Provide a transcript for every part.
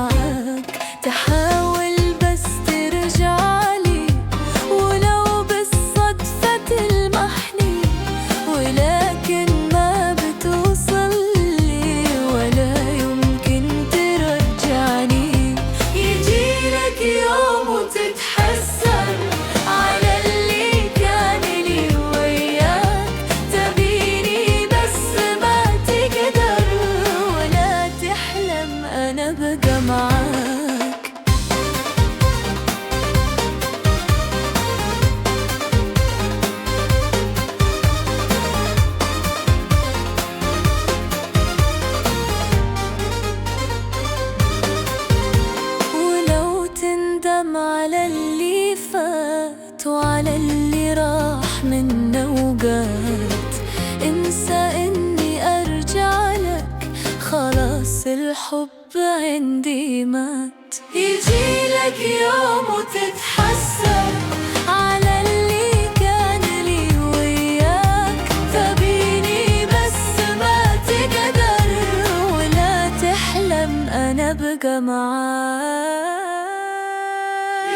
معاك، تحاول بس ترجعلي ولو بالصدفة تلمحني، ولكن ما بتوصلي ولا يمكن ترجعني. يجيلك يوم وتتحسر على اللي كان لي وياك، تبيني بس ما تقدر ولا تحلم أنا بقى معاك. ولو تندم على اللي فات وعلى اللي راح من أوقات، انسى إني أرجع لك، خلاص الحب عندي مات. يجيلك يوم وتتحسر على اللي كان لي وياك، تبيني بس ما تقدر ولا تحلم أنا بقى معاك.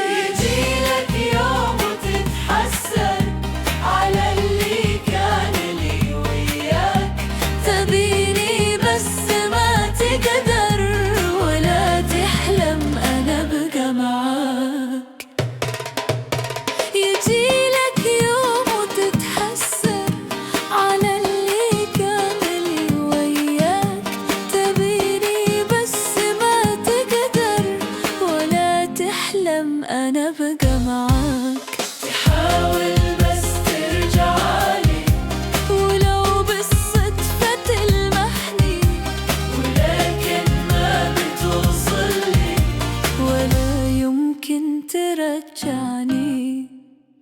يجيلك يوم وتتحسر على اللي كان لي وياك، تبيني بس ما تقدر ولا تحلم أنا بقى معاك. يجيلك يوم وتتحسر على اللي كان لي وياك، تبيني بس ما تقدر ولا تحلم أنا بقى معاك. تحاول